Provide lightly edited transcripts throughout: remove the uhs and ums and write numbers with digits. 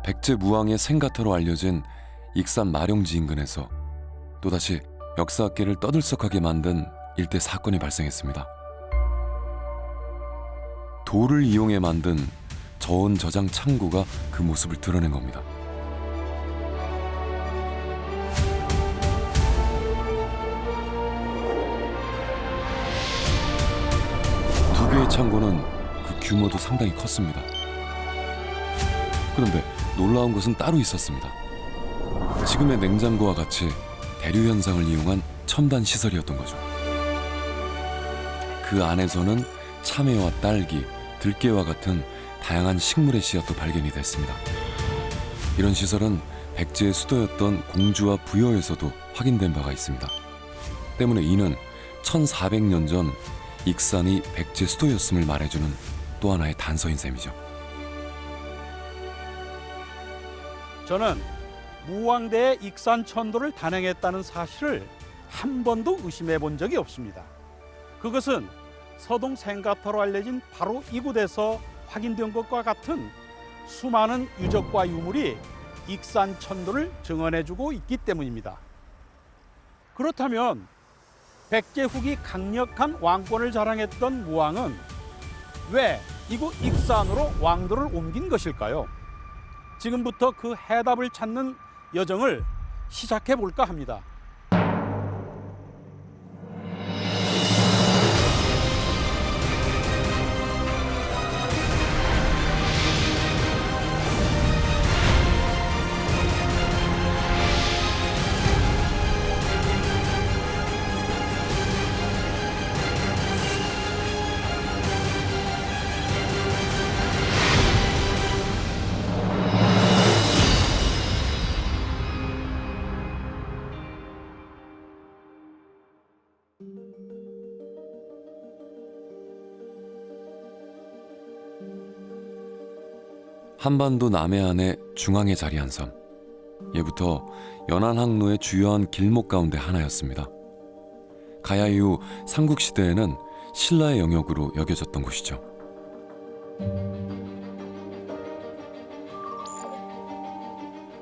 백제 무왕의 생가터로 알려진 익산 마룡지 인근에서 또다시 역사학계를 떠들썩하게 만든 일대 사건이 발생했습니다. 돌을 이용해 만든 저온 저장 창고가 그 모습을 드러낸 겁니다. 두 개의 창고는 그 규모도 상당히 컸습니다. 그런데 놀라운 것은 따로 있었습니다. 지금의 냉장고와 같이 대류 현상을 이용한 첨단 시설이었던 거죠. 그 안에서는 참외와 딸기, 들깨와 같은 다양한 식물의 씨앗도 발견이 됐습니다. 이런 시설은 백제의 수도였던 공주와 부여에서도 확인된 바가 있습니다. 때문에 이는 1400년 전 익산이 백제 수도였음을 말해주는 또 하나의 단서인 셈이죠. 저는 무왕대의 익산 천도를 단행했다는 사실을 한 번도 의심해 본 적이 없습니다. 그것은 서동 생가터로 알려진 바로 이곳에서 확인된 것과 같은 수많은 유적과 유물이 익산 천도를 증언해주고 있기 때문입니다. 그렇다면 백제 후기 강력한 왕권을 자랑했던 무왕은 왜 이곳 익산으로 왕도를 옮긴 것일까요? 지금부터 그 해답을 찾는 여정을 시작해 볼까 합니다. 한반도 남해안의 중앙에 자리한 섬. 예부터 연안항로의 주요한 길목 가운데 하나였습니다. 가야 이후 삼국시대에는 신라의 영역으로 여겨졌던 곳이죠.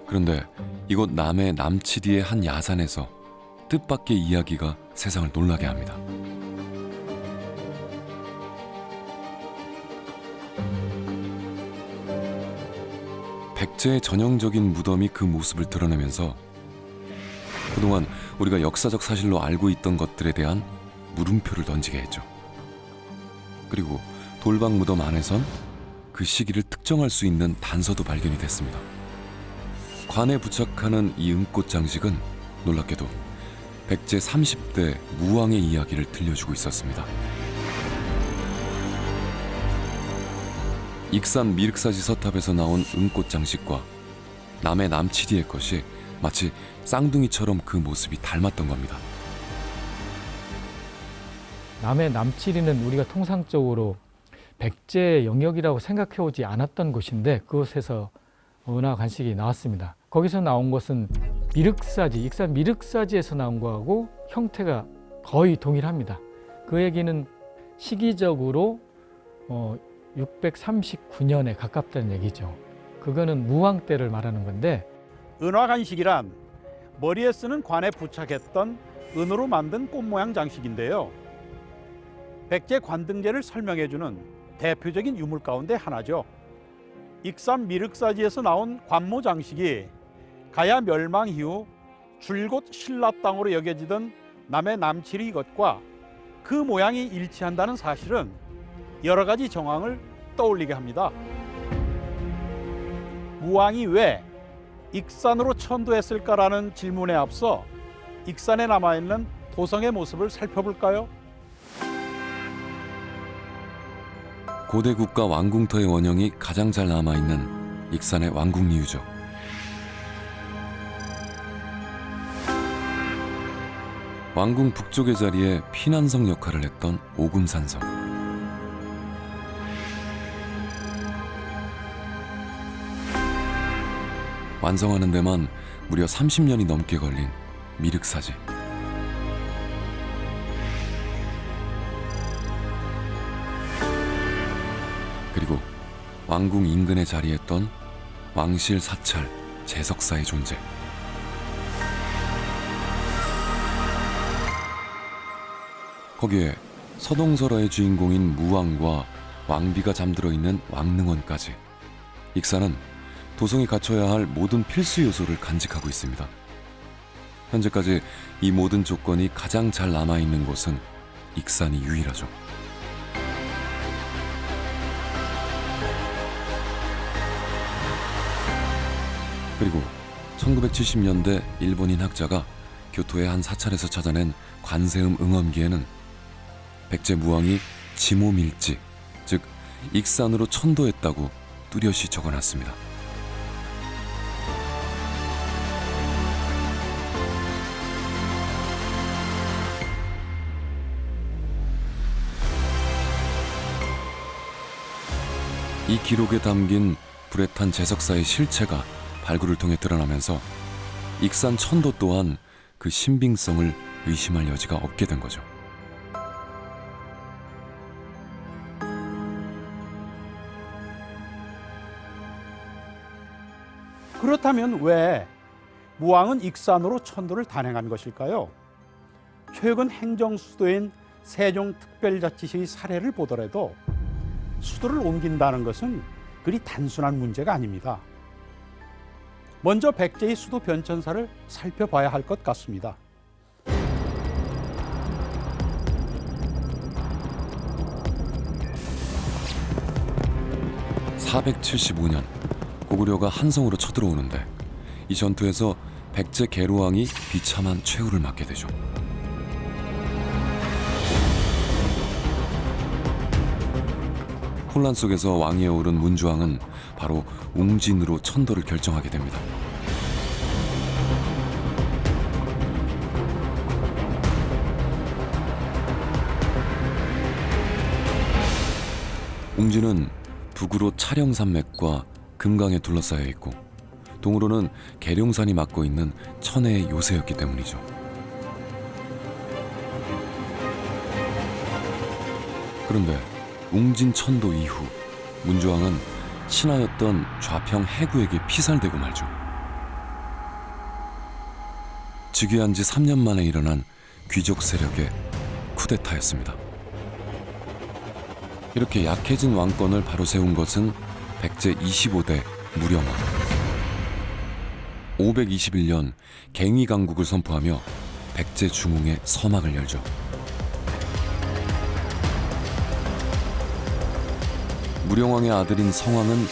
그런데 이곳 남해 남치디의 한 야산에서 뜻밖의 이야기가 세상을 놀라게 합니다. 백제의 전형적인 무덤이 그 모습을 드러내면서 그동안 우리가 역사적 사실로 알고 있던 것들에 대한 물음표를 던지게 했죠. 그리고 돌방 무덤 안에선 그 시기를 특정할 수 있는 단서도 발견이 됐습니다. 관에 부착하는 이 은꽃 장식은 놀랍게도 백제 30대 무왕의 이야기를 들려주고 있었습니다. 익산 미륵사지 서탑에서 나온 은꽃 장식과 남해 남치디의 것이 마치 쌍둥이처럼 그 모습이 닮았던 겁니다. 남해 남치리는 우리가 통상적으로 백제 영역이라고 생각해 오지 않았던 곳인데 그곳에서 은화 관식이 나왔습니다. 거기서 나온 것은 미륵사지, 익산 미륵사지에서 나온 거하고 형태가 거의 동일합니다. 그 얘기는 시기적으로 639년에 가깝다는 얘기죠. 그거는 무왕 때를 말하는 건데, 은화관식이란 머리에 쓰는 관에 부착했던 은으로 만든 꽃 모양 장식인데요. 백제 관등재를 설명해주는 대표적인 유물 가운데 하나죠. 익산 미륵사지에서 나온 관모 장식이 가야 멸망 이후 줄곧 신라 땅으로 여겨지던 남해 남치리 것과 그 모양이 일치한다는 사실은 여러 가지 정황을 떠올리게 합니다. 무왕이 왜 익산으로 천도했을까라는 질문에 앞서 익산에 남아있는 도성의 모습을 살펴볼까요? 고대 국가 왕궁터의 원형이 가장 잘 남아있는 익산의 왕궁리유죠. 왕궁 북쪽의 자리에 피난성 역할을 했던 오금산성. 완성하는 데만 무려 30년이 넘게 걸린 미륵사지. 그리고 왕궁 인근에 자리했던 왕실 사찰 제석사의 존재. 거기에 서동설화의 주인공인 무왕과 왕비가 잠들어 있는 왕릉원까지 익산은 도성이 갖춰야 할 모든 필수 요소를 간직하고 있습니다. 현재까지 이 모든 조건이 가장 잘 남아있는 곳은 익산이 유일하죠. 그리고 1970년대 일본인 학자가 교토의 한 사찰에서 찾아낸 관세음 응엄기에는 백제 무왕이 지모밀지, 즉 익산으로 천도했다고 뚜렷이 적어놨습니다. 이 기록에 담긴 불에 탄 제석사의 실체가 발굴을 통해 드러나면서 익산 천도 또한 그 신빙성을 의심할 여지가 없게 된 거죠. 그렇다면 왜 무왕은 익산으로 천도를 단행한 것일까요? 최근 행정수도인 세종특별자치시의 사례를 보더라도 수도를 옮긴다는 것은 그리 단순한 문제가 아닙니다. 먼저 백제의 수도 변천사를 살펴봐야 할 것 같습니다. (475년) 고구려가 한성으로 쳐들어오는데 이 전투에서 백제 계로왕이 비참한 최후를 맞게 되죠. 혼란 속에서 왕위에 오른 문주왕은 바로 웅진으로 천도를 결정하게 됩니다. 웅진은 북으로 촬영산맥과 금강에 둘러싸여 있고 동으로는 계룡산이 막고 있는 천혜의 요새였기 때문이죠. 그런데 웅진 천도 이후 문주왕은 신하였던 좌평 해구에게 피살되고 말죠. 즉위한 지 3년 만에 일어난 귀족 세력의 쿠데타였습니다. 이렇게 약해진 왕권을 바로 세운 것은 백제 25대 무령왕. 521년 갱위강국을 선포하며 백제 중흥의 서막을 열죠. 무령왕의 아들인 성왕은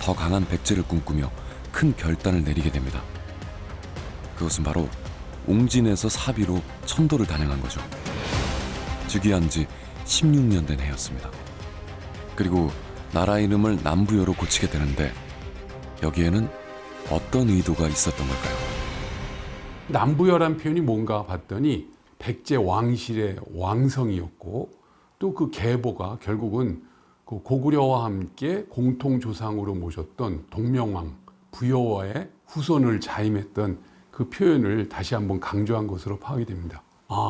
더 강한 백제를 꿈꾸며 큰 결단을 내리게 됩니다. 그것은 바로 웅진에서 사비로 천도를 단행한 거죠. 즉위한 지 16년 된 해였습니다. 그리고 나라 이름을 남부여로 고치게 되는데 여기에는 어떤 의도가 있었던 걸까요? 남부여란 표현이 뭔가 봤더니 백제 왕실의 왕성이었고 또 그 계보가 결국은 그 고구려와 함께 공통조상으로 모셨던 동명왕 부여와의 후손을 자임했던 그 표현을 다시 한번 강조한 것으로 파악이 됩니다.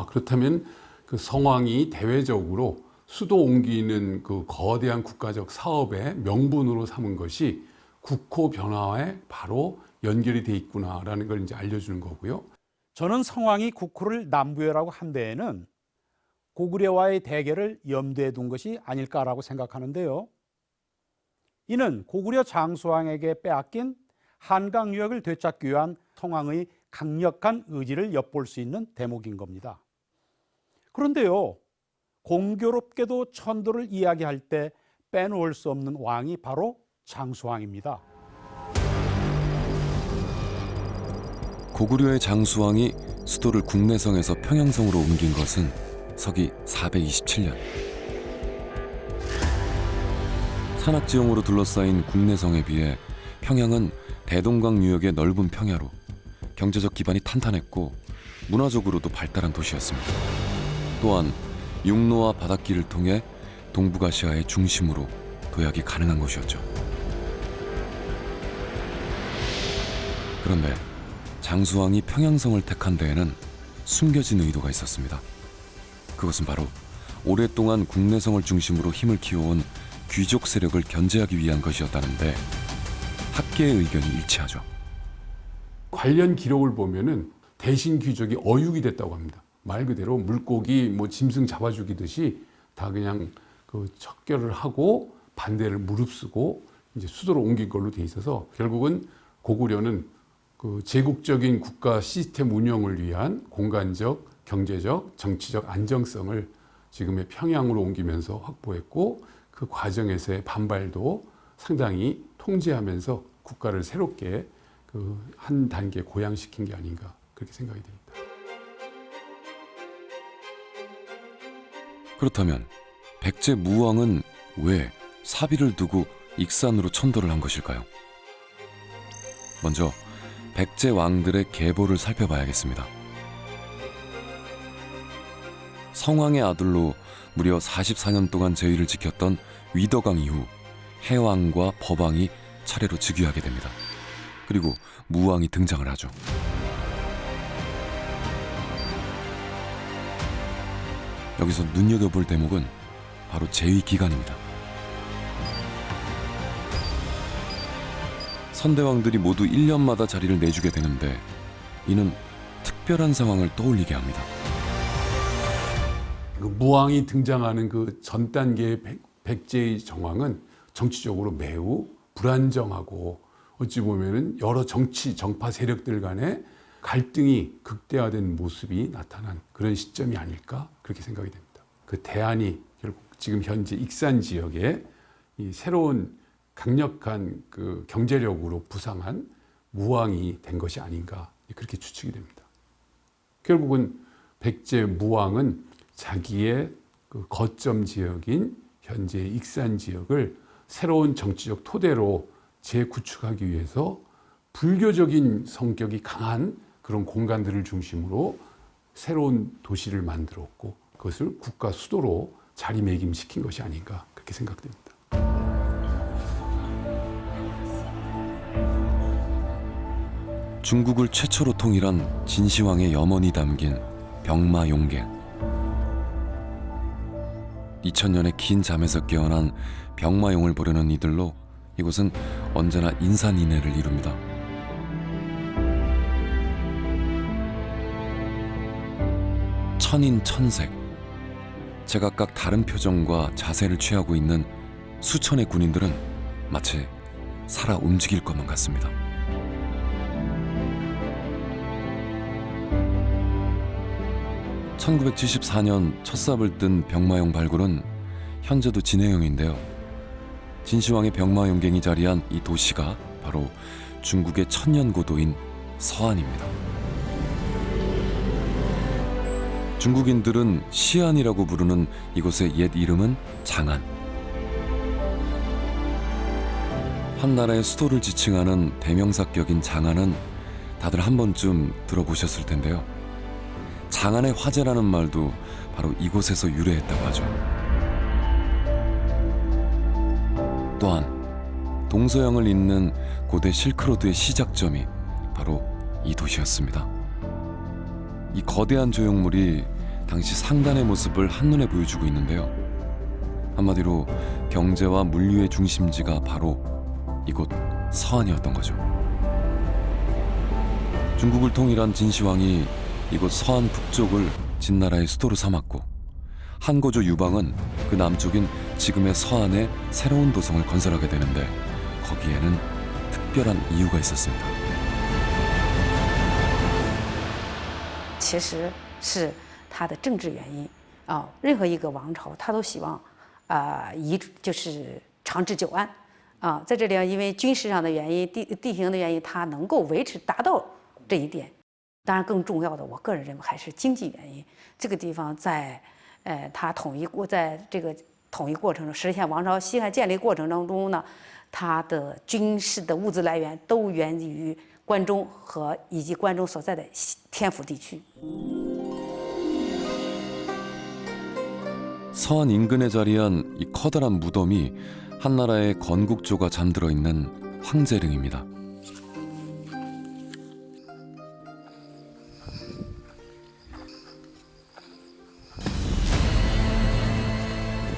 그렇다면 그 성왕이 대외적으로 수도 옮기는 그 거대한 국가적 사업의 명분으로 삼은 것이 국호 변화에 바로 연결이 돼 있구나라는 걸 이제 알려주는 거고요. 저는 성왕이 국호를 남부여라고 한 데에는 고구려와의 대결을 염두에 둔 것이 아닐까라고 생각하는데요. 이는 고구려 장수왕에게 빼앗긴 한강 유역을 되찾기 위한 성왕의 강력한 의지를 엿볼 수 있는 대목인 겁니다. 그런데요, 공교롭게도 천도를 이야기할 때 빼놓을 수 없는 왕이 바로 장수왕입니다. 고구려의 장수왕이 수도를 국내성에서 평양성으로 옮긴 것은 서기 427년. 산악지형으로 둘러싸인 국내성에 비해 평양은 대동강 유역의 넓은 평야로 경제적 기반이 탄탄했고 문화적으로도 발달한 도시였습니다. 또한 육로와 바닷길을 통해 동북아시아의 중심으로 도약이 가능한 곳이었죠. 그런데 장수왕이 평양성을 택한 데에는 숨겨진 의도가 있었습니다. 그것은 바로 오랫동안 국내성을 중심으로 힘을 키워온 귀족 세력을 견제하기 위한 것이었다는데 학계의 의견이 일치하죠. 관련 기록을 보면은 대신 귀족이 어육이 됐다고 합니다. 말 그대로 물고기 뭐 짐승 잡아주기듯이 다 그냥 그 척결을 하고 반대를 무릅쓰고 이제 수도로 옮긴 걸로 돼 있어서 결국은 고구려는 그 제국적인 국가 시스템 운영을 위한 공간적, 경제적, 정치적 안정성을 지금의 평양으로 옮기면서 확보했고 그 과정에서의 반발도 상당히 통제하면서 국가를 새롭게 그 한 단계 고양시킨 게 아닌가 그렇게 생각이 됩니다. 그렇다면 백제 무왕은 왜 사비를 두고 익산으로 천도를 한 것일까요? 먼저 백제 왕들의 계보를 살펴봐야겠습니다. 성왕의 아들로 무려 44년 동안 제위를 지켰던 위덕왕 이후 해왕과 법왕이 차례로 즉위하게 됩니다. 그리고 무왕이 등장을 하죠. 여기서 눈여겨볼 대목은 바로 제위 기간입니다. 선대왕들이 모두 1년마다 자리를 내주게 되는데 이는 특별한 상황을 떠올리게 합니다. 그 무왕이 등장하는 그 전 단계의 백제의 정황은 정치적으로 매우 불안정하고 어찌 보면은 여러 정치 정파 세력들 간의 갈등이 극대화된 모습이 나타난 그런 시점이 아닐까 그렇게 생각이 됩니다. 그 대안이 결국 지금 현재 익산 지역에 이 새로운 강력한 그 경제력으로 부상한 무왕이 된 것이 아닌가 그렇게 추측이 됩니다. 결국은 백제 무왕은 자기의 그 거점 지역인 현재 익산 지역을 새로운 정치적 토대로 재구축하기 위해서 불교적인 성격이 강한 그런 공간들을 중심으로 새로운 도시를 만들었고 그것을 국가 수도로 자리매김시킨 것이 아닌가 그렇게 생각됩니다. 중국을 최초로 통일한 진시황의 염원이 담긴 병마용갱. 2000년의 긴 잠에서 깨어난 병마용을 보려는 이들로 이곳은 언제나 인산인해를 이룹니다. 천인천색, 제각각 다른 표정과 자세를 취하고 있는 수천의 군인들은 마치 살아 움직일 것만 같습니다. (1974년) 첫 삽을 뜬 병마용 발굴은 현재도 진행형인데요. 진시황의 병마용갱이 자리한 이 도시가 바로 중국의 천년고도인 서안입니다. 중국인들은 시안이라고 부르는 이곳의 옛 이름은 장안. 한 나라의 수도를 지칭하는 대명사격인 장안은 다들 한 번쯤 들어보셨을 텐데요. 장안의 화재라는 말도 바로 이곳에서 유래했다고 하죠. 또한 동서양을 잇는 고대 실크로드의 시작점이 바로 이 도시였습니다. 이 거대한 조형물이 당시 상단의 모습을 한눈에 보여주고 있는데요. 한마디로 경제와 물류의 중심지가 바로 이곳 서안이었던 거죠. 중국을 통일한 진시황이 이곳 서안 북쪽을 진나라의 수도로 삼았고 한고조 유방은 그 남쪽인 지금의 서안에 새로운 도성을 건설하게 되는데 거기에는 특별한 이유가 있었습니다. 其实是它的政治原因啊，任何一个王朝，他都希望就是长治久安啊。在这里，因为军事上的原因、地形的原因，它能够维持达到这一点。当然，更重要的，我个人认为还是经济原因。这个地方在它在这个统一过程中，实现王朝西汉建立过程当中呢，它的军事的物资来源都源于关中以及关中所在的天府地区。 서안 인근에 자리한 이 커다란 무덤이 한나라의 건국조가 잠들어 있는 황제릉입니다.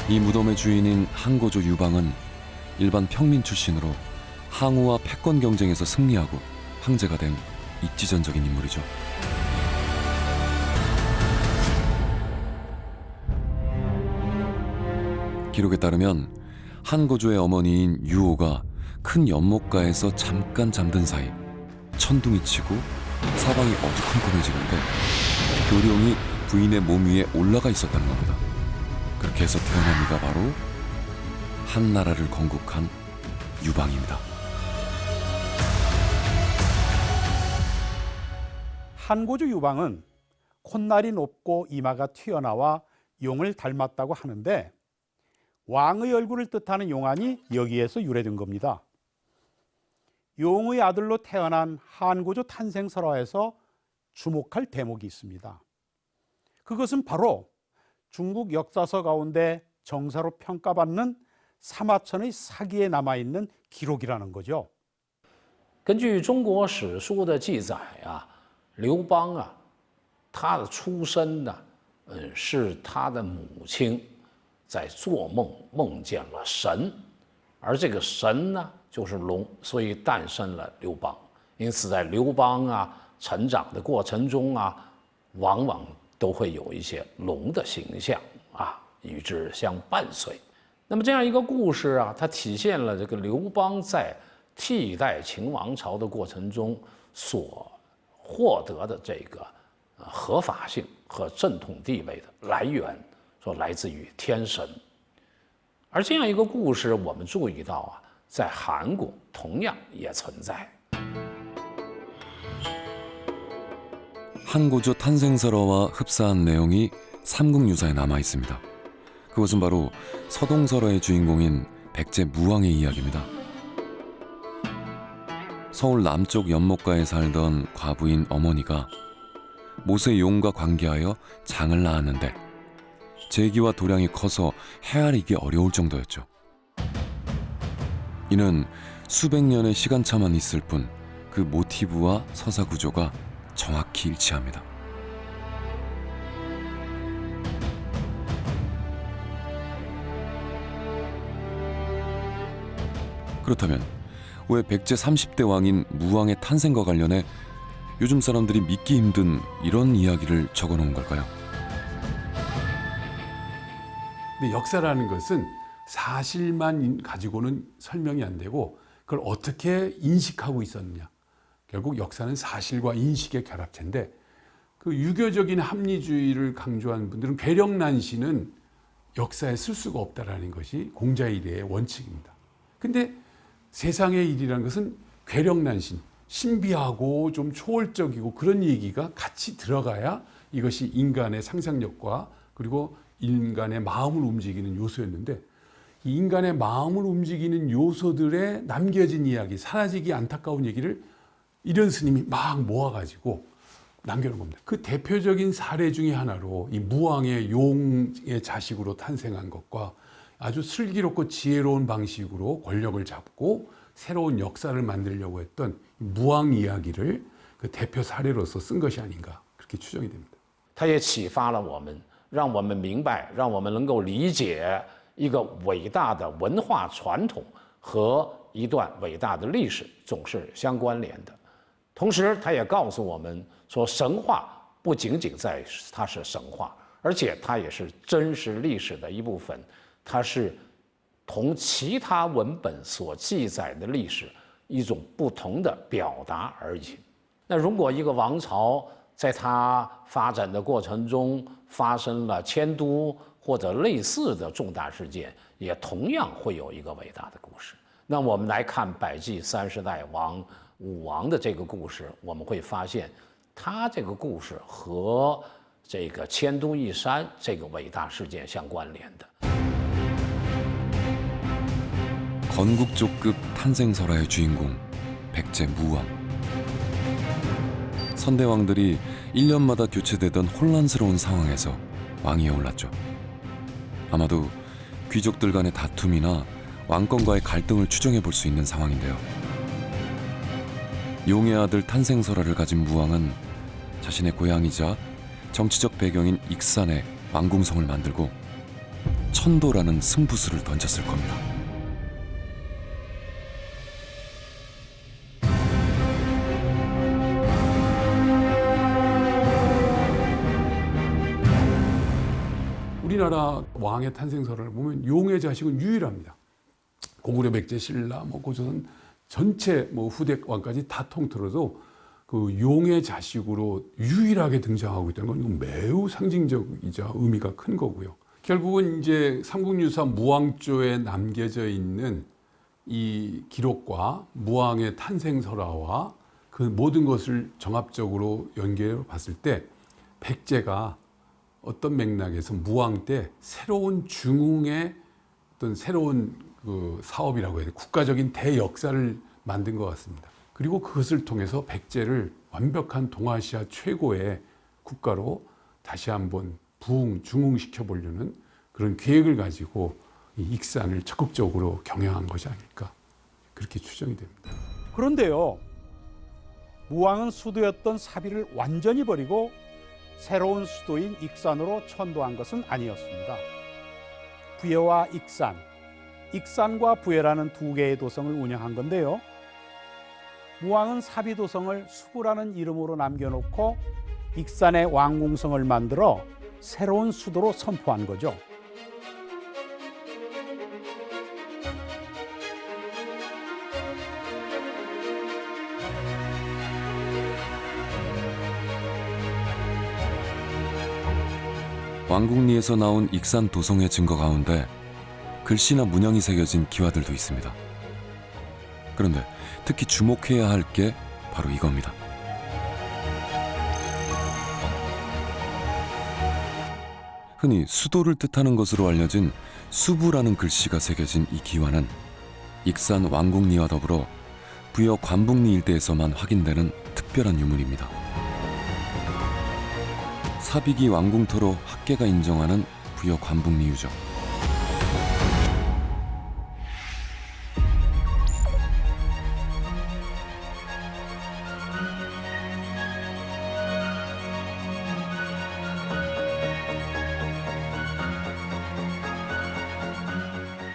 이 무덤의 주인인 한고조 유방은 일반 평민 출신으로 항우와 패권 경쟁에서 승리하고 황제가 된 입지전적인 인물이죠. 기록에 따르면 한고조의 어머니인 유호가 큰 연못가에서 잠깐 잠든 사이 천둥이 치고 사방이 어두컴컴해지는데 교룡이 부인의 몸 위에 올라가 있었다는 겁니다. 그렇게 해서 태어난 이가 바로 한나라를 건국한 유방입니다. 한고조 유방은 콧날이 높고 이마가 튀어나와 용을 닮았다고 하는데 왕의 얼굴을 뜻하는 용안이 여기에서 유래된 겁니다. 용의 아들로 태어난 한고조 탄생설화에서 주목할 대목이 있습니다. 그것은 바로 중국 역사서 가운데 정사로 평가받는 사마천의 사기에 남아있는 기록이라는 거죠. 根据中国史书的记载啊，刘邦啊，他的出身呢，是他的母亲在做梦梦见了神，而这个神呢就是龙，所以诞生了刘邦。因此，在刘邦啊成长的过程中啊，往往都会有一些龙的形象啊与之相伴随。那么这样一个故事啊，它体现了这个刘邦在替代秦王朝的过程中所获得的这个合法性和正统地位的来源，说来自于天神。而这样一个故事，我们注意到啊，在韩国同样也存在。 한고조 탄생설화와 흡사한 내용이 삼국유사에 남아 있습니다. 그것은 바로 서동설화의 주인공인 백제 무왕의 이야기입니다. 서울 남쪽 연못가에 살던 과부인 어머니가 모세 용과 관계하여 장을 낳았는데 재기와 도량이 커서 헤아리기 어려울 정도였죠. 이는 수백 년의 시간차만 있을 뿐 그 모티브와 서사 구조가 정확히 일치합니다. 그렇다면 왜 백제 30대 왕인 무왕의 탄생과 관련해 요즘 사람들이 믿기 힘든 이런 이야기를 적어놓은 걸까요? 근데 역사라는 것은 사실만 가지고는 설명이 안 되고 그걸 어떻게 인식하고 있었느냐. 결국 역사는 사실과 인식의 결합체인데 그 유교적인 합리주의를 강조한 분들은 괴력난신은 역사에 쓸 수가 없다라는 것이 공자일의 원칙입니다. 근데 세상의 일이라는 것은 괴력난신, 신비하고 좀 초월적이고 그런 얘기가 같이 들어가야 이것이 인간의 상상력과 그리고 인간의 마음을 움직이는 요소였는데 이 인간의 마음을 움직이는 요소들에 남겨진 이야기, 사라지기 안타까운 얘기를 이런 스님이 막 모아가지고 남겨놓은 겁니다. 그 대표적인 사례 중에 하나로 이 무왕의 용의 자식으로 탄생한 것과 아주 슬기롭고 지혜로운 방식으로 권력을 잡고 새로운 역사를 만들려고 했던 무왕 이야기를 그 대표 사례로서 쓴 것이 아닌가 그렇게 추정이 됩니다. 它也启发了我们，让我们明白，让我们能够理解一个伟大的文化传统和一段伟大的历史总是相关联的。同时，它也告诉我们说，神话不仅仅在它是神话，而且它也是真实历史的一部分。它是同其他文本所记载的历史一种不同的表达而已。那如果一个王朝在它发展的过程中发生了迁都或者类似的重大事件，也同样会有一个伟大的故事。那我们来看百济30代王武王的这个故事，我们会发现，他这个故事和这个迁都一山这个伟大事件相关联的。 건국조급 탄생설화의 주인공 백제 무왕. 선대왕들이 1년마다 교체되던 혼란스러운 상황에서 왕위에 올랐죠. 아마도 귀족들 간의 다툼이나 왕권과의 갈등을 추정해 볼 수 있는 상황인데요. 용의 아들 탄생설화를 가진 무왕은 자신의 고향이자 정치적 배경인 익산에 왕궁성을 만들고 천도라는 승부수를 던졌을 겁니다. 우리나라 왕의 탄생설을 보면 용의 자식은 유일합니다. 고구려 백제 신라 고조선 전체 후대 왕까지 다 통틀어도 그 용의 자식으로 유일하게 등장하고 있다는 건 이건 매우 상징적이자 의미가 큰 거고요. 결국은 이제 삼국유사 무왕조에 남겨져 있는 이 기록과 무왕의 탄생설화와 그 모든 것을 종합적으로 연결해 봤을 때 백제가 어떤 맥락에서 무왕 때 새로운 중흥의 어떤 새로운 그 사업이라고 해야 돼, 국가적인 대역사를 만든 것 같습니다. 그리고 그것을 통해서 백제를 완벽한 동아시아 최고의 국가로 다시 한번 중흥시켜 보려는 그런 계획을 가지고 이 익산을 적극적으로 경영한 것이 아닐까 그렇게 추정이 됩니다. 그런데요, 무왕은 수도였던 사비를 완전히 버리고 새로운 수도인 익산으로 천도한 것은 아니었습니다. 부여와 익산, 익산과 부여라는 두 개의 도성을 운영한 건데요. 무왕은 사비도성을 수부라는 이름으로 남겨놓고 익산의 왕궁성을 만들어 새로운 수도로 선포한 거죠. 왕궁리에서 나온 익산 도성의 증거 가운데 글씨나 문양이 새겨진 기와들도 있습니다. 그런데 특히 주목해야 할 게 바로 이겁니다. 흔히 수도를 뜻하는 것으로 알려진 수부라는 글씨가 새겨진 이 기와는 익산 왕궁리와 더불어 부여 관북리 일대에서만 확인되는 특별한 유물입니다. 사비기 왕궁터로 학계가 인정하는 부여 관북리 유적.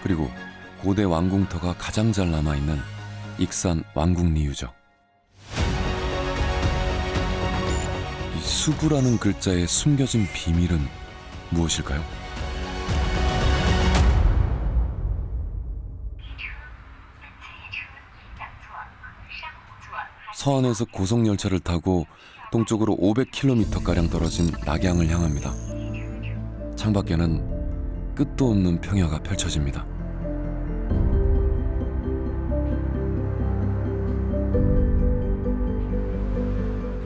그리고 고대 왕궁터가 가장 잘 남아있는 익산 왕궁리 유적. 이 수부라는 글자에 숨겨진 비밀은 무엇일까요? 서안에서 고속열차를 타고 동쪽으로 500km가량 떨어진 낙양을 향합니다. 창밖에는 끝도 없는 평야가 펼쳐집니다.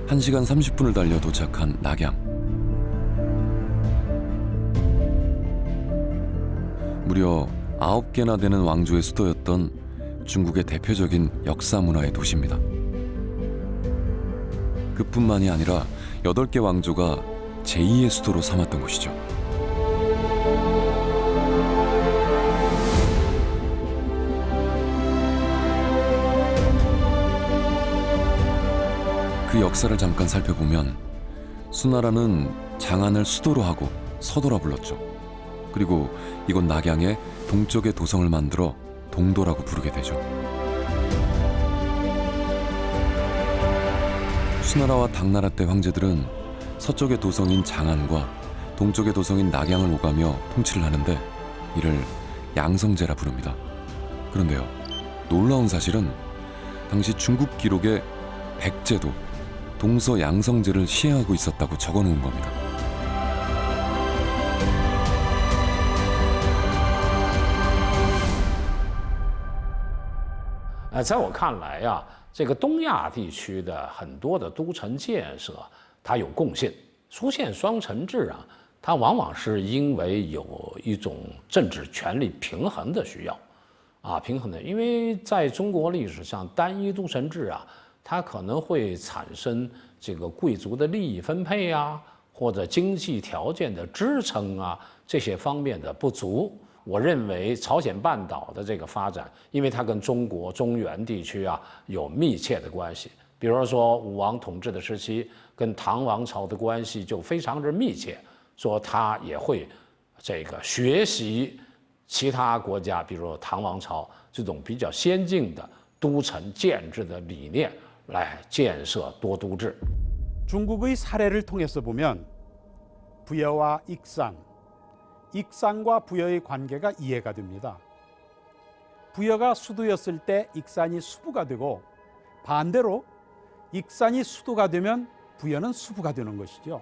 한 시간 30분을 달려 도착한 낙양. 무려 9개나 되는 왕조의 수도였던 중국의 대표적인 역사 문화의 도시입니다. 그뿐만이 아니라 8개 왕조가 제2의 수도로 삼았던 곳이죠. 그 역사를 잠깐 살펴보면 수나라는 장안을 수도로 하고 서도라 불렀죠. 그리고 이곳 낙양에 동쪽에 도성을 만들어 동도라고 부르게 되죠. 수나라와 당나라 때 황제들은 서쪽의 도성인 장안과 동쪽의 도성인 낙양을 오가며 통치를 하는데 이를 양성제라 부릅니다. 그런데요, 놀라운 사실은 당시 중국 기록에 백제도 동서 양성제를 시행하고 있었다고 적어놓은 겁니다. 在我看来呀，这个东亚地区的很多的都城建设，它有共性。出现双城制啊，它往往是因为有一种政治权力平衡的需要，平衡的。因为在中国历史上，单一都城制啊，它可能会产生这个贵族的利益分配啊，或者经济条件的支撑啊，这些方面的不足。我认为朝鲜半岛的这个发展，因为它跟中国中原地区啊有密切的关系，比如说武王统治的时期跟唐王朝的关系就非常之密切，说它也会这个学习其他国家，比如唐王朝这种比较先进的都城建制的理念来建设多都制。 중국의 사례를 통해서 보면 부여와 익산, 익산과 부여의 관계가 이해가 됩니다. 부여가 수도였을 때 익산이 수부가 되고 반대로 익산이 수도가 되면 부여는 수부가 되는 것이죠.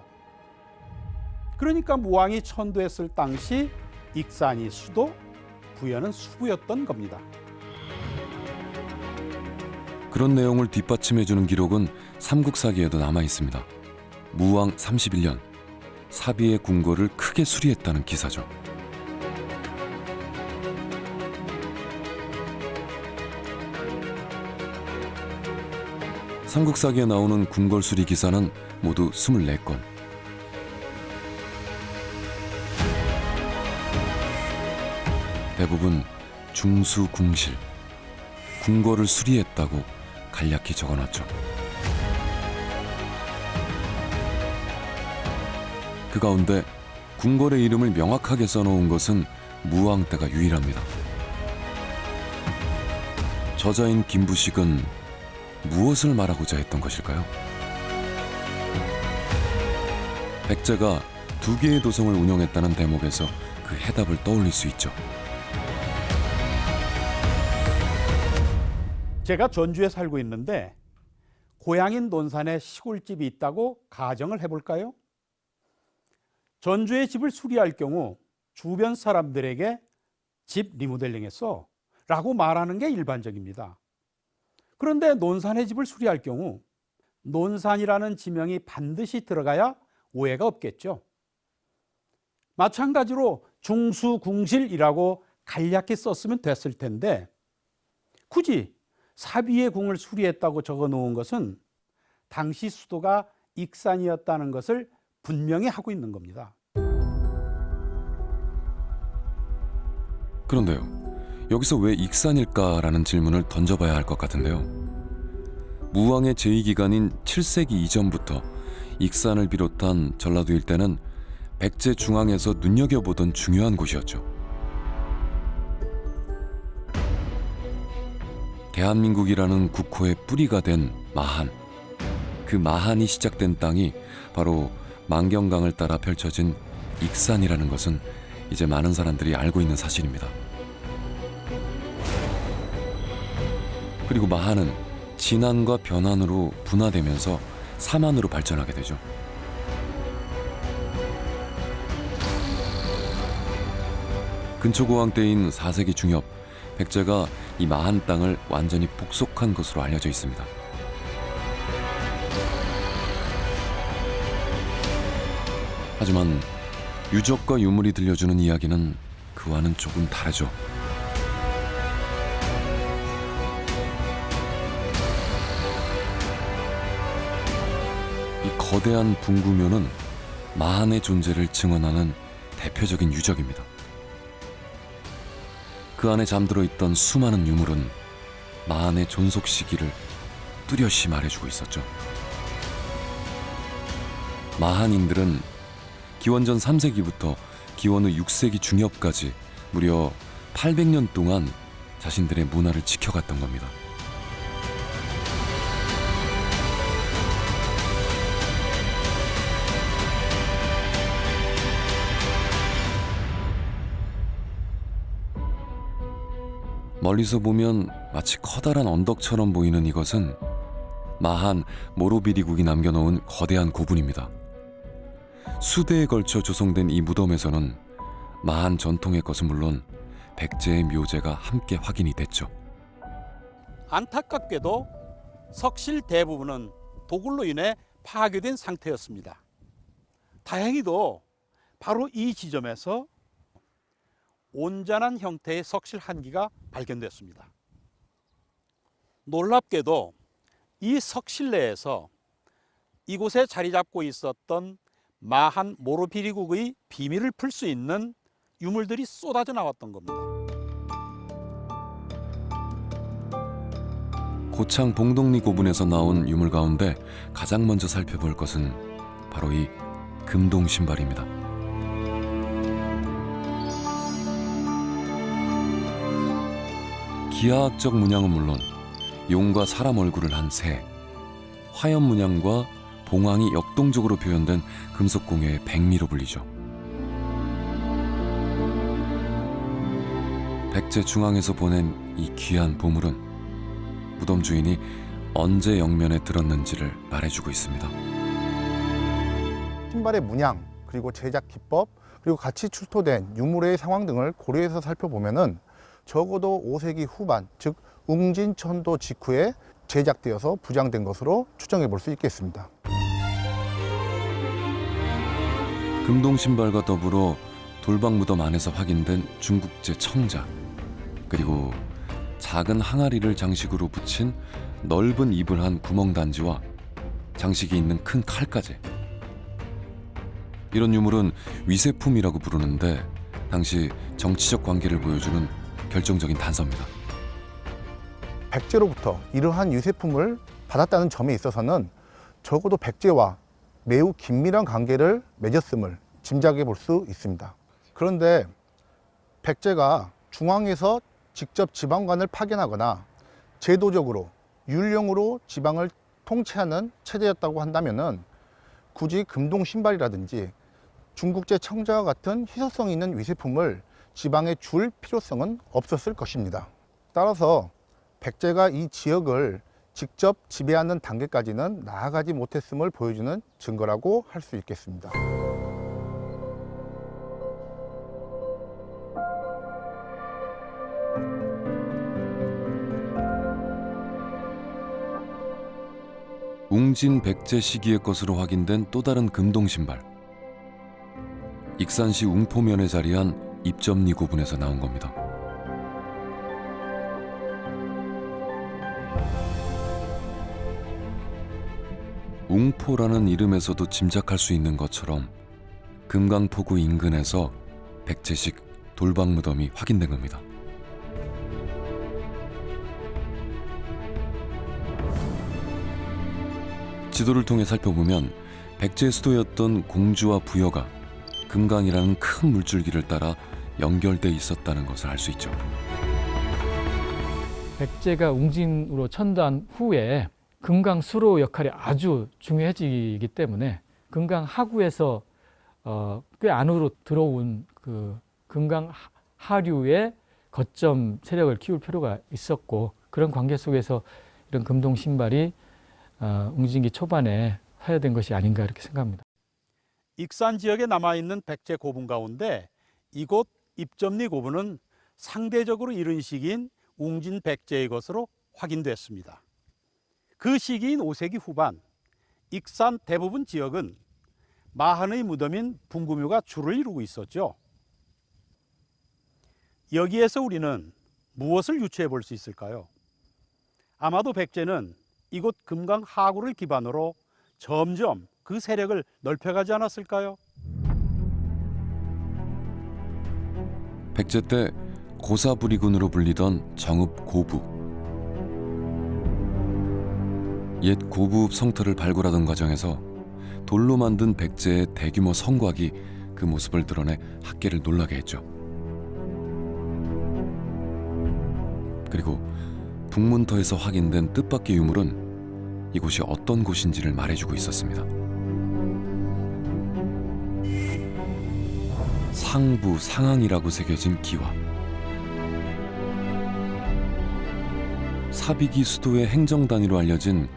그러니까 무왕이 천도했을 당시 익산이 수도, 부여는 수부였던 겁니다. 그런 내용을 뒷받침해주는 기록은 삼국사기에도 남아 있습니다. 무왕 31년 사비의 궁궐을 크게 수리했다는 기사죠. 삼국사기에 나오는 궁궐 수리 기사는 모두 24건. 대부분 중수궁실, 궁궐을 수리했다고 간략히 적어놨죠. 그 가운데 궁궐의 이름을 명확하게 써놓은 것은 무왕 때가 유일합니다. 저자인 김부식은 무엇을 말하고자 했던 것일까요? 백제가 2개의 도성을 운영했다는 대목에서 그 해답을 떠올릴 수 있죠. 제가 전주에 살고 있는데 고향인 논산에 시골집이 있다고 가정을 해볼까요? 전주의 집을 수리할 경우 주변 사람들에게 집 리모델링했어 라고 말하는 게 일반적입니다. 그런데 논산의 집을 수리할 경우 논산이라는 지명이 반드시 들어가야 오해가 없겠죠. 마찬가지로 중수궁실이라고 간략히 썼으면 됐을 텐데 굳이 사비의 궁을 수리했다고 적어 놓은 것은 당시 수도가 익산이었다는 것을 분명히 하고 있는 겁니다. 그런데요, 여기서 왜 익산일까라는 질문을 던져봐야 할 것 같은데요. 무왕의 제2기간인 7세기 이전부터 익산을 비롯한 전라도 일대는 백제 중앙에서 눈여겨보던 중요한 곳이었죠. 대한민국이라는 국호의 뿌리가 된 마한, 그 마한이 시작된 땅이 바로 만경강을 따라 펼쳐진 익산이라는 것은 이제 많은 사람들이 알고 있는 사실입니다. 그리고 마한은 진안과 변안으로 분화되면서 삼안으로 발전하게 되죠. 근초고왕 때인 4세기 중엽, 백제가 이 마한 땅을 완전히 복속한 것으로 알려져 있습니다. 하지만 유적과 유물이 들려주는 이야기는 그와는 조금 다르죠. 이 거대한 분구묘는 마한의 존재를 증언하는 대표적인 유적입니다. 그 안에 잠들어 있던 수많은 유물은 마한의 존속 시기를 뚜렷이 말해주고 있었죠. 마한인들은 기원전 3세기부터 기원 후 6세기 중엽까지 무려 800년 동안 자신들의 문화를 지켜갔던 겁니다. 멀리서 보면 마치 커다란 언덕처럼 보이는 이것은 마한 모로비리국이 남겨놓은 거대한 고분입니다. 수대에 걸쳐 조성된 이 무덤에서는 마한 전통의 것은 물론 백제의 묘제가 함께 확인이 됐죠. 안타깝게도 석실 대부분은 도굴로 인해 파괴된 상태였습니다. 다행히도 바로 이 지점에서 온전한 형태의 석실 한 기가 발견됐습니다. 놀랍게도 이 석실 내에서 이곳에 자리 잡고 있었던 마한 모로비리국의 비밀을 풀 수 있는 유물들이 쏟아져 나왔던 겁니다. 고창 봉동리 고분에서 나온 유물 가운데 가장 먼저 살펴볼 것은 바로 이 금동 신발입니다. 기하학적 문양은 물론 용과 사람 얼굴을 한 새, 화염 문양과 봉황이 역동적으로 표현된 금속 공예의 백미로 불리죠. 백제 중앙에서 보낸 이 귀한 보물은 무덤 주인이 언제 영면에 들었는지를 말해주고 있습니다. 신발의 문양, 그리고 제작 기법, 그리고 같이 출토된 유물의 상황 등을 고려해서 살펴보면은 적어도 5세기 후반, 즉 웅진천도 직후에 제작되어서 부장된 것으로 추정해 볼 수 있겠습니다. 금동 신발과 더불어 돌방 무덤 안에서 확인된 중국제 청자, 그리고 작은 항아리를 장식으로 붙인 넓은 입을 한 구멍단지와 장식이 있는 큰 칼까지. 이런 유물은 위세품이라고 부르는데 당시 정치적 관계를 보여주는 결정적인 단서입니다. 백제로부터 이러한 유세품을 받았다는 점에 있어서는 적어도 백제와 매우 긴밀한 관계를 맺었음을 짐작해 볼 수 있습니다. 그런데 백제가 중앙에서 직접 지방관을 파견하거나 제도적으로 율령으로 지방을 통치하는 체제였다고 한다면은 굳이 금동 신발이라든지 중국제 청자와 같은 희소성 있는 위세품을 지방에 줄 필요성은 없었을 것입니다. 따라서 백제가 이 지역을 직접 지배하는 단계까지는 나아가지 못했음을 보여주는 증거라고 할 수 있겠습니다. 웅진 백제 시기의 것으로 확인된 또 다른 금동 신발. 익산시 웅포면에 자리한 입점리 고분에서 나온 겁니다. 웅포라는 이름에서도 짐작할 수 있는 것처럼 금강포구 인근에서 백제식 돌방 무덤이 확인된 겁니다. 지도를 통해 살펴보면 백제의 수도였던 공주와 부여가 금강이라는 큰 물줄기를 따라 연결돼 있었다는 것을 알 수 있죠. 백제가 웅진으로 천도한 후에 금강 수로 역할이 아주 중요해지기 때문에 금강 하구에서 꽤 안으로 들어온 그 금강 하류의 거점 세력을 키울 필요가 있었고, 그런 관계 속에서 이런 금동 신발이 웅진기 초반에 사용된 것이 아닌가 이렇게 생각합니다. 익산 지역에 남아있는 백제 고분 가운데 이곳 입점리 고분은 상대적으로 이른 시기인 웅진 백제의 것으로 확인됐습니다. 그 시기인 5세기 후반, 익산 대부분 지역은 마한의 무덤인 분구묘가 주를 이루고 있었죠. 여기에서 우리는 무엇을 유추해 볼 수 있을까요? 아마도 백제는 이곳 금강 하구를 기반으로 점점 그 세력을 넓혀가지 않았을까요? 백제 때 고사부리군으로 불리던 정읍 고부. 옛 고부읍 성터를 발굴하던 과정에서 돌로 만든 백제의 대규모 성곽이 그 모습을 드러내 학계를 놀라게 했죠. 그리고 북문터에서 확인된 뜻밖의 유물은 이곳이 어떤 곳인지를 말해주고 있었습니다. 상부 상항이라고 새겨진 기와. 사비기 수도의 행정 단위로 알려진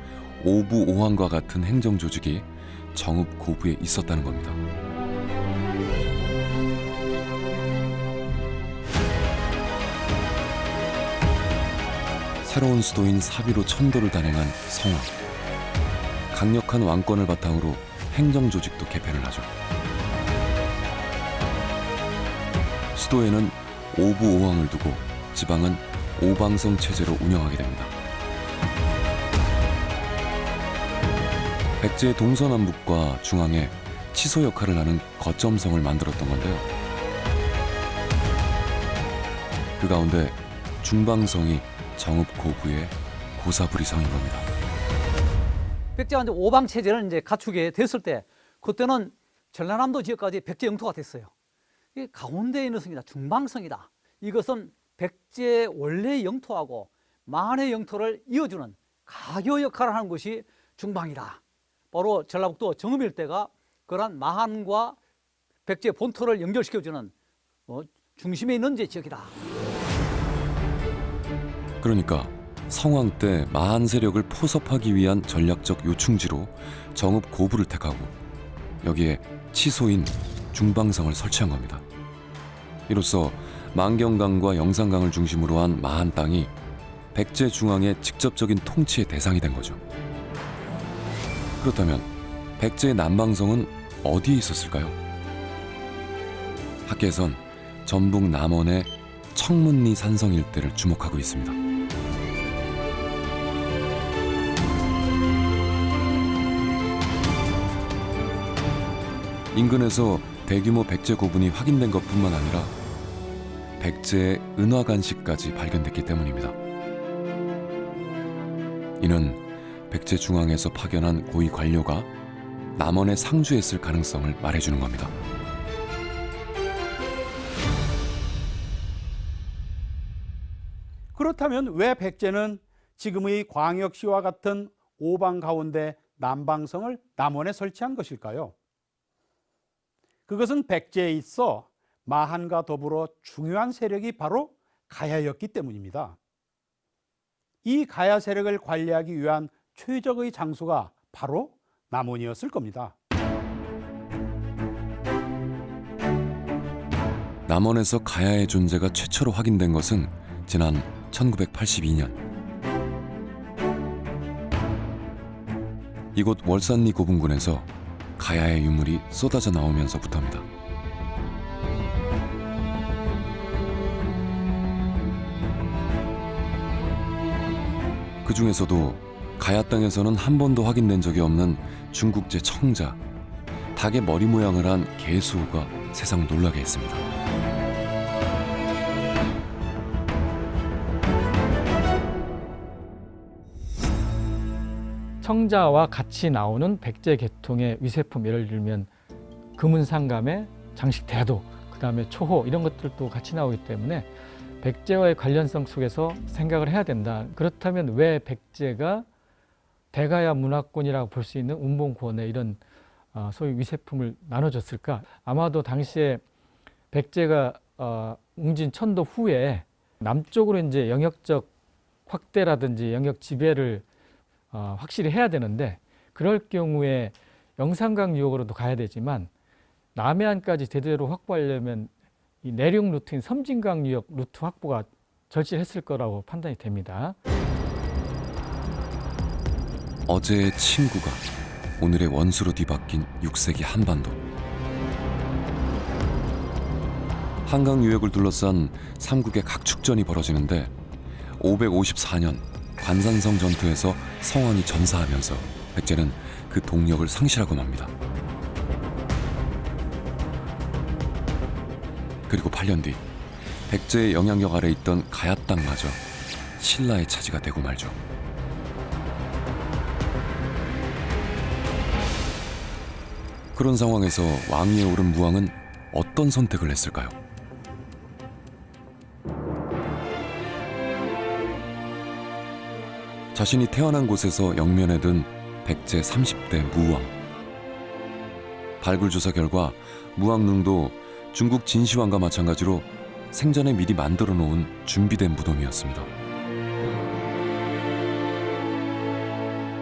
오부 오항과 같은 행정 조직이 정읍 고부에 있었다는 겁니다. 새로운 수도인 사비로 천도를 단행한 성왕. 강력한 왕권을 바탕으로 행정 조직도 개편을 하죠. 수도에는 오부 오항을 두고 지방은 오방성 체제로 운영하게 됩니다. 백제의 동서남북과 중앙에 치소 역할을 하는 거점성을 만들었던 건데요. 그 가운데 중방성이 정읍 고부의 고사부리성인 겁니다. 백제가 이제 오방 체제를 이제 갖추게 됐을 때, 그때는 전라남도 지역까지 백제 영토가 됐어요. 이 가운데에 있는 성이다, 중방성이다. 이것은 백제 원래의 영토하고 만의 영토를 이어주는 가교 역할을 하는 것이 중방이다. 바로 전라북도 정읍 일대가 그러한 마한과 백제 본토를 연결시켜주는 중심에 있는 지역이다. 그러니까 성왕 때 마한 세력을 포섭하기 위한 전략적 요충지로 정읍 고부를 택하고 여기에 치소인 중방성을 설치한 겁니다. 이로써 만경강과 영산강을 중심으로 한 마한 땅이 백제 중앙의 직접적인 통치의 대상이 된 거죠. 그렇다면 백제의 남방성은 어디에 있었을까요? 학계에선 전북 남원의 청문리 산성 일대를 주목하고 있습니다. 인근에서 대규모 백제 고분이 확인된 것뿐만 아니라 백제의 은화관식까지 발견됐기 때문입니다. 이는 백제 중앙에서 파견한 고위 관료가 남원에 상주했을 가능성을 말해주는 겁니다. 그렇다면 왜 백제는 지금의 광역시와 같은 오방 가운데 남방성을 남원에 설치한 것일까요? 그것은 백제에 있어 마한과 더불어 중요한 세력이 바로 가야였기 때문입니다. 이 가야 세력을 관리하기 위한 최적의 장소가 바로 남원이었을 겁니다. 남원에서 가야의 존재가 최초로 확인된 것은 지난 1982년. 이곳 월산리 고분군에서 가야의 유물이 쏟아져 나오면서부터입니다. 그 중에서도 가야 땅에서는 한 번도 확인된 적이 없는 중국제 청자, 닭의 머리 모양을 한 개수호가 세상 놀라게 했습니다. 청자와 같이 나오는 백제 계통의 위세품, 예를 들면 금은상감의 장식 대도, 그 다음에 초호 이런 것들도 같이 나오기 때문에 백제와의 관련성 속에서 생각을 해야 된다. 그렇다면 왜 백제가 대가야 문화권이라고 볼 수 있는 운봉권에 이런 소위 위세품을 나눠줬을까? 아마도 당시에 백제가 웅진 천도 후에 남쪽으로 이제 영역적 확대라든지 영역 지배를 확실히 해야 되는데, 그럴 경우에 영산강 유역으로도 가야 되지만 남해안까지 제대로 확보하려면 이 내륙 루트인 섬진강 유역 루트 확보가 절실했을 거라고 판단이 됩니다. 어제의 친구가 오늘의 원수로 뒤바뀐 6세기 한반도. 한강 유역을 둘러싼 삼국의 각축전이 벌어지는데 554년 관산성 전투에서 성왕이 전사하면서 백제는 그 동력을 상실하고 맙니다. 그리고 8년 뒤 백제의 영향력 아래 있던 가야 땅마저 신라의 차지가 되고 말죠. 그런 상황에서 왕위에 오른 무왕은 어떤 선택을 했을까요? 자신이 태어난 곳에서 영면에 든 백제 30대 무왕. 발굴 조사 결과 무왕릉도 중국 진시황과 마찬가지로 생전에 미리 만들어 놓은 준비된 무덤이었습니다.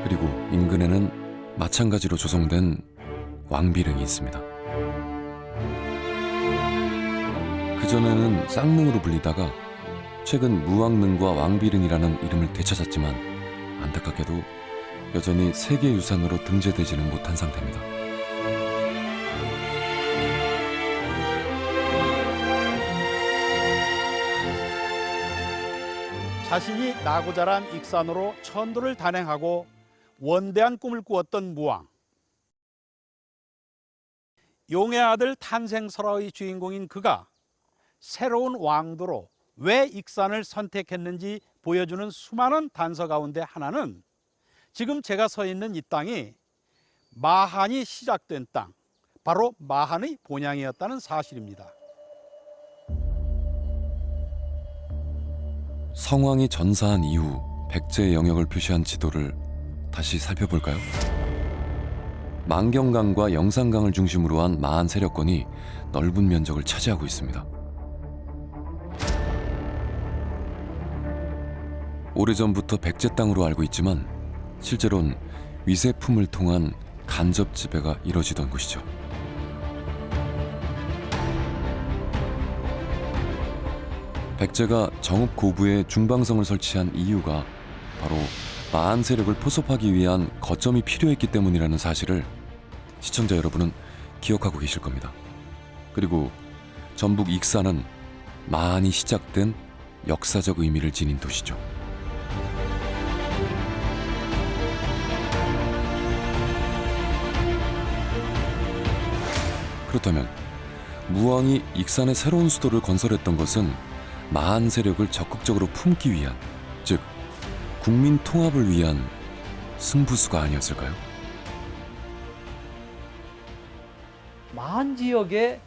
그리고 인근에는 마찬가지로 조성된 왕비릉이 있습니다. 그전에는 쌍릉으로 불리다가 최근 무왕릉과 왕비릉이라는 이름을 되찾았지만 안타깝게도 여전히 세계유산으로 등재되지는 못한 상태입니다. 자신이 나고 자란 익산으로 천도를 단행하고 원대한 꿈을 꾸었던 무왕. 용의 아들 탄생설화의 주인공인 그가 새로운 왕도로 왜 익산을 선택했는지 보여주는 수많은 단서 가운데 하나는 지금 제가 서 있는 이 땅이 마한이 시작된 땅, 바로 마한의 본향이었다는 사실입니다. 성왕이 전사한 이후 백제의 영역을 표시한 지도를 다시 살펴볼까요? 만경강과 영산강을 중심으로 한 마한 세력권이 넓은 면적을 차지하고 있습니다. 오래전부터 백제 땅으로 알고 있지만 실제로는 위세품을 통한 간접 지배가 이뤄지던 곳이죠. 백제가 정읍 고부에 중방성을 설치한 이유가 바로 마한 세력을 포섭하기 위한 거점이 필요했기 때문이라는 사실을 시청자 여러분은 기억하고 계실 겁니다. 그리고 전북 익산은 마한이 시작된 역사적 의미를 지닌 도시죠. 그렇다면 무왕이 익산의 새로운 수도를 건설했던 것은 마한 세력을 적극적으로 품기 위한, 즉 국민 통합을 위한 승부수가 아니었을까요? 마한 지역의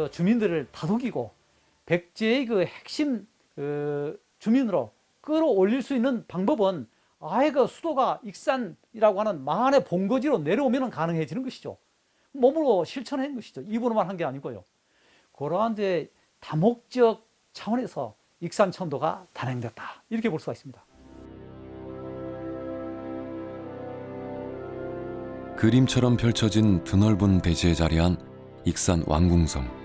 주민들을 다독이고 백제의 그 핵심 주민으로 끌어올릴 수 있는 방법은 아예 그 수도가 익산이라고 하는 마한의 본거지로 내려오면 가능해지는 것이죠. 몸으로 실천한 것이죠. 입으로만 한 게 아니고요. 그러한 이제 다목적 차원에서 익산천도가 단행됐다. 이렇게 볼 수가 있습니다. 그림처럼 펼쳐진 드넓은 대지에 자리한 익산 왕궁성.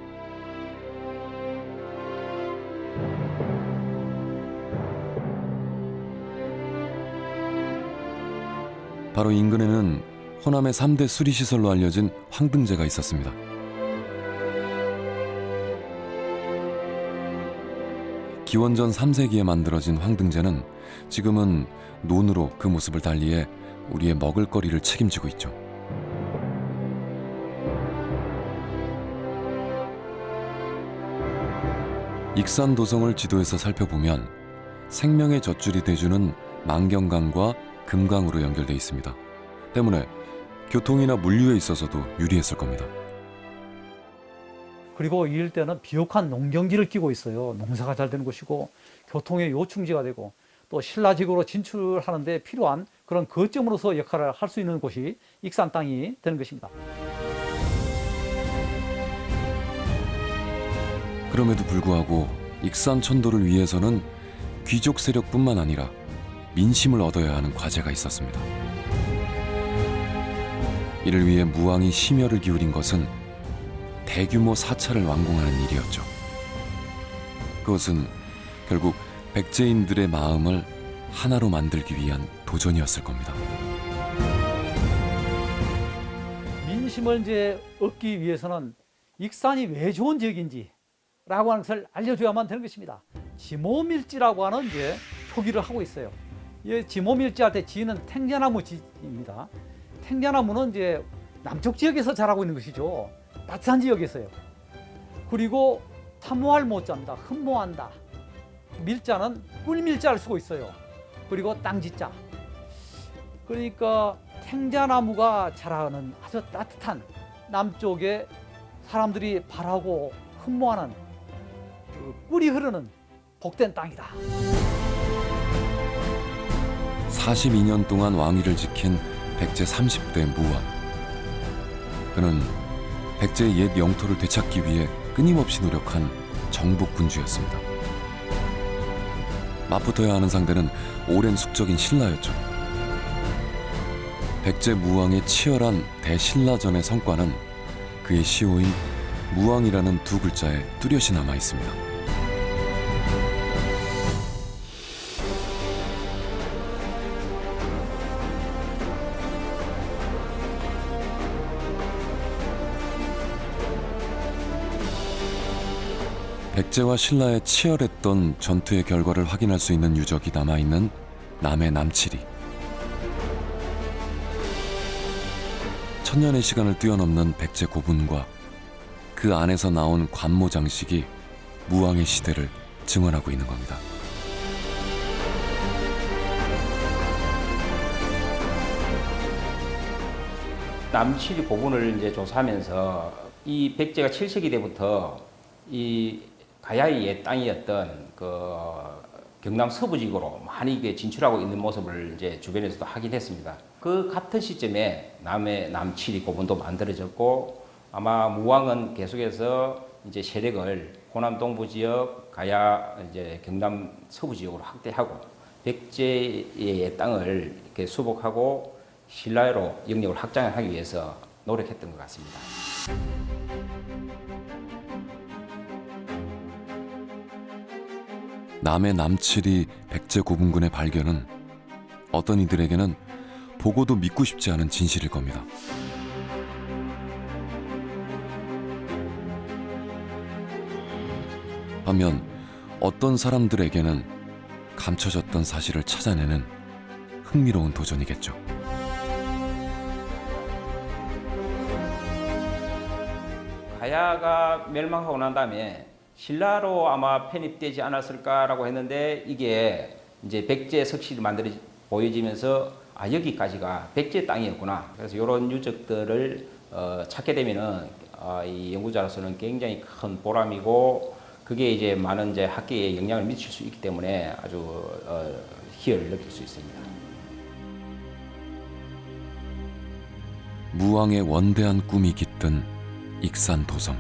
바로 인근에는 호남의 3대 수리시설로 알려진 황등제가 있었습니다. 기원전 3세기에 만들어진 황등제는 지금은 논으로 그 모습을 달리해 우리의 먹을거리를 책임지고 있죠. 익산 도성을 지도에서 살펴보면 생명의 젖줄이 돼주는 만경강과 금강으로 연결돼 있습니다. 때문에 교통이나 물류에 있어서도 유리했을 겁니다. 그리고 이 일대는 비옥한 농경지를 끼고 있어요. 농사가 잘 되는 곳이고 교통의 요충지가 되고 또 신라지구로 진출하는 데 필요한 그런 거점으로서 역할을 할 수 있는 곳이 익산 땅이 되는 것입니다. 그럼에도 불구하고 익산 천도를 위해서는 귀족 세력뿐만 아니라 민심을 얻어야 하는 과제가 있었습니다. 이를 위해 무왕이 심혈을 기울인 것은 대규모 사찰을 완공하는 일이었죠. 그것은 결국 백제인들의 마음을 하나로 만들기 위한 도전이었을 겁니다. 민심을 이제 얻기 위해서는 익산이 왜 좋은 지역인지라고 하는 것을 알려줘야만 되는 것입니다. 지모밀지라고 하는 이제 표기를 하고 있어요. 이 지모밀지 할 때 지는 탱자나무 지입니다. 탱자나무는 이제 남쪽 지역에서 자라고 있는 것이죠. 따뜻한 지역에서요. 그리고 탐호할 모자입니다. 흠모한다. 밀자는 꿀밀자를 쓰고 있어요. 그리고 땅지자. 그러니까 탱자나무가 자라는 아주 따뜻한 남쪽에 사람들이 바라고 흠모하는 그 꿀이 흐르는 복된 땅이다. 42년 동안 왕위를 지킨 백제 30대 무왕. 그는 백제의 옛 영토를 되찾기 위해 끊임없이 노력한 정복군주였습니다. 맞붙어야 하는 상대는 오랜 숙적인 신라였죠. 백제 무왕의 치열한 대신라전의 성과는 그의 시호인 무왕이라는 두 글자에 뚜렷이 남아 있습니다. 백제와 신라의 치열했던 전투의 결과를 확인할 수 있는 유적이 남아있는 남해 남칠이. 천년의 시간을 뛰어넘는 백제 고분과 그 안에서 나온 관모 장식이 무왕의 시대를 증언하고 있는 겁니다. 남칠이 고분을 이제 조사하면서 이 백제가 7세기 때부터 이 가야의 옛 땅이었던 그 경남 서부지구로 많이 이게 진출하고 있는 모습을 이제 주변에서도 확인했습니다. 그 같은 시점에 남해 남칠이 고분도 만들어졌고 아마 무왕은 계속해서 이제 세력을 호남 동부 지역, 가야 이제 경남 서부 지역으로 확대하고 백제의 땅을 이렇게 수복하고 신라로 영역을 확장하기 위해서 노력했던 것 같습니다. 남의 남칠이 백제 고분군의 발견은 어떤 이들에게는 보고도 믿고 싶지 않은 진실일 겁니다. 반면 어떤 사람들에게는 감춰졌던 사실을 찾아내는 흥미로운 도전이겠죠. 가야가 멸망하고 난 다음에 신라로 아마 편입되지 않았을까라고 했는데 이게 이제 백제 석실이 보여지면서 아 여기까지가 백제 땅이었구나. 그래서 이런 유적들을 찾게 되면은 이 연구자로서는 굉장히 큰 보람이고 그게 이제 많은 이제 학계에 영향을 미칠 수 있기 때문에 아주 희열을 느낄 수 있습니다. 무왕의 원대한 꿈이 깃든 익산 도성.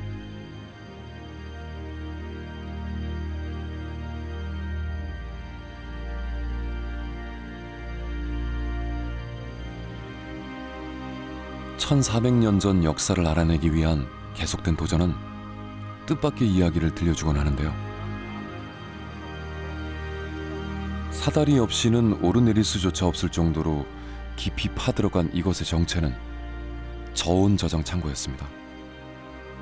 (1400년) 전 역사를 알아내기 위한 계속된 도전은 뜻밖의 이야기를 들려주곤 하는데요. 사다리 없이는 오르내릴 수조차 없을 정도로 깊이 파들어간 이곳의 정체는 저온 저장 창고였습니다.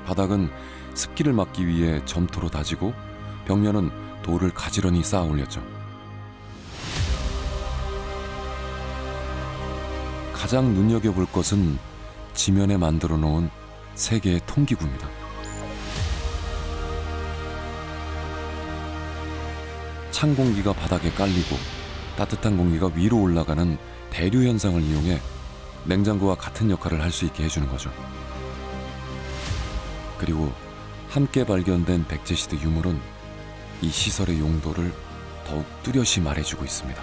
바닥은 습기를 막기 위해 점토로 다지고 벽면은 돌을 가지런히 쌓아 올렸죠. 가장 눈여겨볼 것은 지면에 만들어 놓은 3개의 통기구입니다. 찬 공기가 바닥에 깔리고 따뜻한 공기가 위로 올라가는 대류 현상을 이용해 냉장고와 같은 역할을 할 수 있게 해주는 거죠. 그리고 함께 발견된 백제시대 유물은 이 시설의 용도를 더욱 뚜렷이 말해주고 있습니다.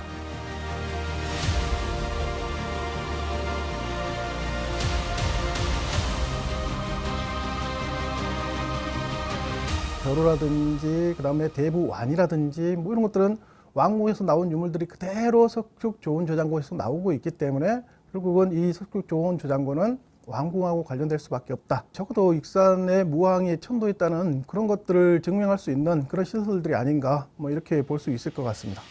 벼루라든지 그다음에 대부 완이라든지 뭐 이런 것들은 왕궁에서 나온 유물들이 그대로 석축 조은 저장고에서 나오고 있기 때문에 결국은 이 석축 조은 저장고는 왕궁하고 관련될 수밖에 없다. 적어도 익산에 무왕이 천도했다는 그런 것들을 증명할 수 있는 그런 시설들이 아닌가 뭐 이렇게 볼 수 있을 것 같습니다.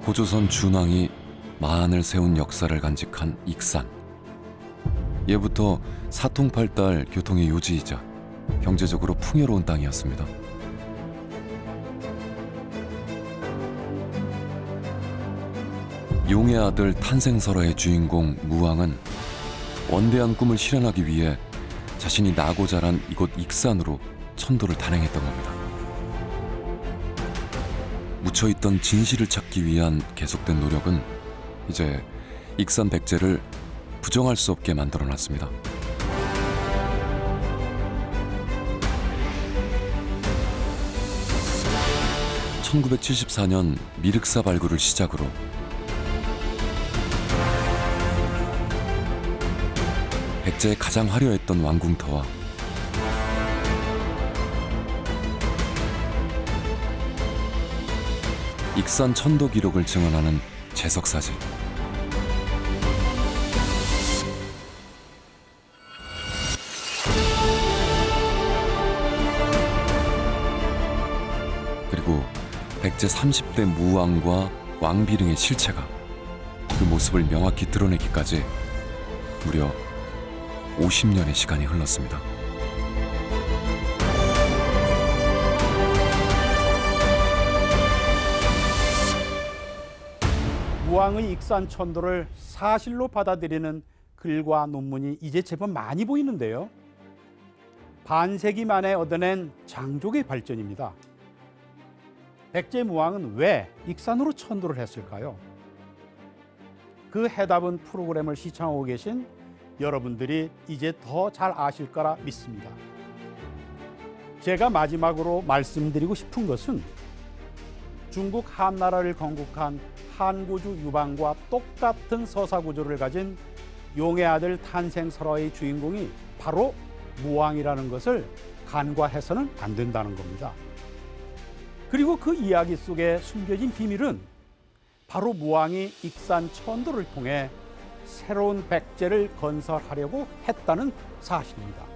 고조선 준왕이 마한을 세운 역사를 간직한 익산. 예부터 사통팔달 교통의 요지이자 경제적으로 풍요로운 땅이었습니다. 용의 아들 탄생설화의 주인공 무왕은 원대한 꿈을 실현하기 위해 자신이 나고 자란 이곳 익산으로 천도를 단행했던 겁니다. 묻혀있던 진실을 찾기 위한 계속된 노력은 이제 익산 백제를 부정할 수 없게 만들어놨습니다. (1974년) 미륵사 발굴을 시작으로 백제의 가장 화려했던 왕궁터와 익산 천도 기록을 증언하는 제석사진, 그리고 백제 30대 무왕과 왕비릉의 실체가 그 모습을 명확히 드러내기까지 무려 50년의 시간이 흘렀습니다. 무왕의 익산 천도를 사실로 받아들이는 글과 논문이 이제 제법 많이 보이는데요. 반세기 만에 얻어낸 장족의 발전입니다. 백제 무왕은 왜 익산으로 천도를 했을까요? 그 해답은 프로그램을 시청하고 계신 여러분들이 이제 더 잘 아실 거라 믿습니다. 제가 마지막으로 말씀드리고 싶은 것은 중국 한나라를 건국한 한고주 유방과 똑같은 서사구조를 가진 용의 아들 탄생설화의 주인공이 바로 무왕이라는 것을 간과해서는 안 된다는 겁니다. 그리고 그 이야기 속에 숨겨진 비밀은 바로 무왕이 익산 천도를 통해 새로운 백제를 건설하려고 했다는 사실입니다.